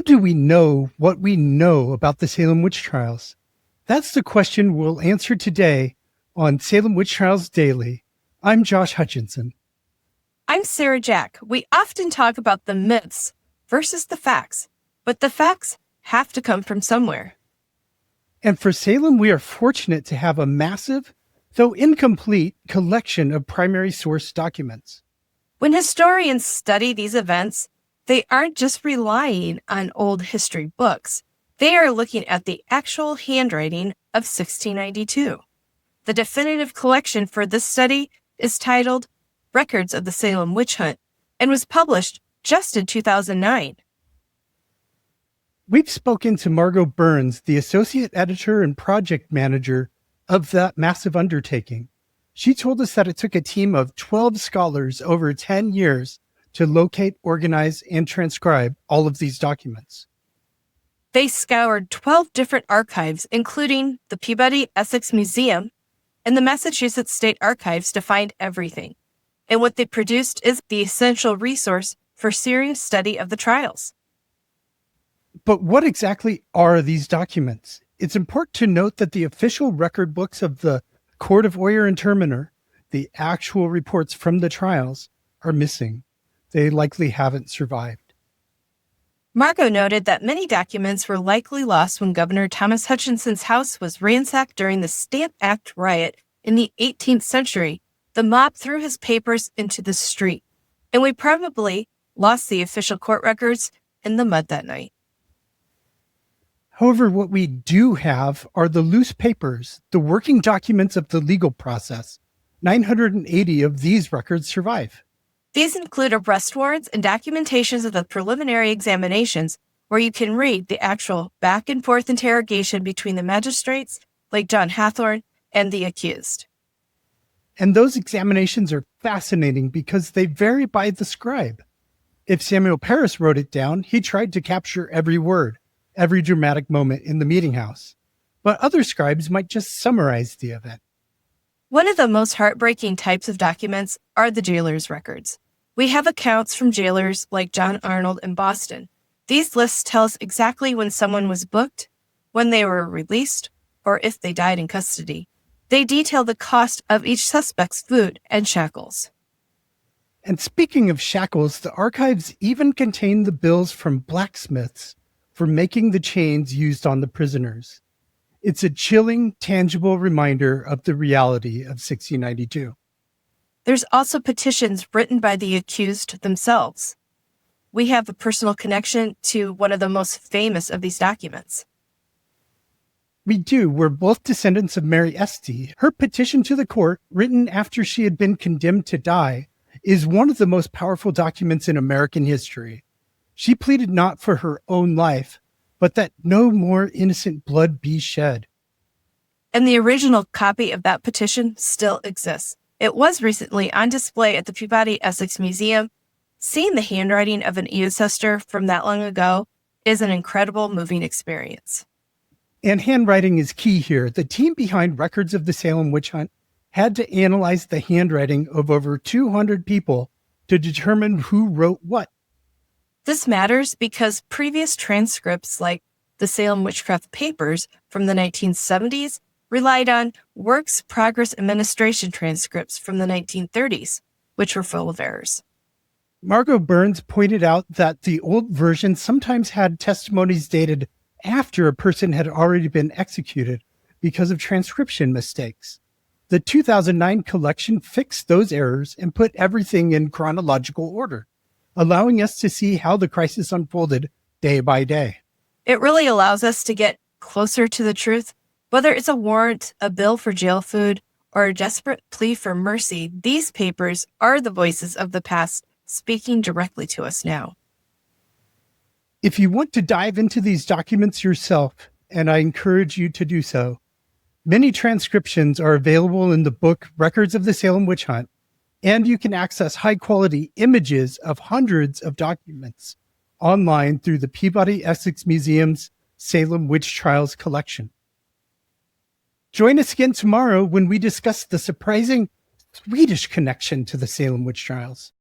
How do we know what we know about the Salem Witch Trials? That's the question we'll answer today on Salem Witch Trials Daily. I'm Josh Hutchinson. I'm Sarah Jack. We often talk about the myths versus the facts, but the facts have to come from somewhere. And for Salem, we are fortunate to have a massive, though incomplete, collection of primary source documents. When historians study these events, they aren't just relying on old history books. They are looking at the actual handwriting of 1692. The definitive collection for this study is titled Records of the Salem Witch-Hunt and was published just in 2009. We've spoken to Margot Burns, the associate editor and project manager of that massive undertaking. She told us that it took a team of 12 scholars over 10 years to locate, organize, and transcribe all of these documents. They scoured 12 different archives, including the Peabody Essex Museum and the Massachusetts State Archives, to find everything. And what they produced is the essential resource for serious study of the trials. But what exactly are these documents? It's important to note that the official record books of the Court of Oyer and Terminer, the actual reports from the trials, are missing. They likely haven't survived. Margot noted that many documents were likely lost when Governor Thomas Hutchinson's house was ransacked during the Stamp Act riot in the 18th century. The mob threw his papers into the street, and we probably lost the official court records in the mud that night. However, what we do have are the loose papers, the working documents of the legal process. 980 of these records survive. These include arrest warrants and documentations of the preliminary examinations, where you can read the actual back and forth interrogation between the magistrates, like John Hathorne, and the accused. And those examinations are fascinating because they vary by the scribe. If Samuel Parris wrote it down, he tried to capture every word, every dramatic moment in the meeting house. But other scribes might just summarize the event. One of the most heartbreaking types of documents are the jailer's records. We have accounts from jailers like John Arnold in Boston. These lists tell us exactly when someone was booked, when they were released, or if they died in custody. They detail the cost of each suspect's food and shackles. And speaking of shackles, the archives even contain the bills from blacksmiths for making the chains used on the prisoners. It's a chilling, tangible reminder of the reality of 1692. There's also petitions written by the accused themselves. We have a personal connection to one of the most famous of these documents. We do. We're both descendants of Mary Esty. Her petition to the court, written after she had been condemned to die, is one of the most powerful documents in American history. She pleaded not for her own life, but that no more innocent blood be shed. And the original copy of that petition still exists. It was recently on display at the Peabody Essex Museum. Seeing the handwriting of an ancestor from that long ago is an incredible, moving experience. And handwriting is key here. The team behind Records of the Salem Witch-Hunt had to analyze the handwriting of over 200 people to determine who wrote what. This matters because previous transcripts like the Salem Witchcraft Papers from the 1970s relied on Works Progress Administration transcripts from the 1930s, which were full of errors. Margot Burns pointed out that the old version sometimes had testimonies dated after a person had already been executed because of transcription mistakes. The 2009 collection fixed those errors and put everything in chronological order, allowing us to see how the crisis unfolded day by day. It really allows us to get closer to the truth. Whether it's a warrant, a bill for jail food, or a desperate plea for mercy, these papers are the voices of the past speaking directly to us now. If you want to dive into these documents yourself, and I encourage you to do so, many transcriptions are available in the book Records of the Salem Witch-Hunt, and you can access high-quality images of hundreds of documents online through the Peabody Essex Museum's Salem Witch Trials collection. Join us again tomorrow when we discuss the surprising Swedish connection to the Salem Witch Trials.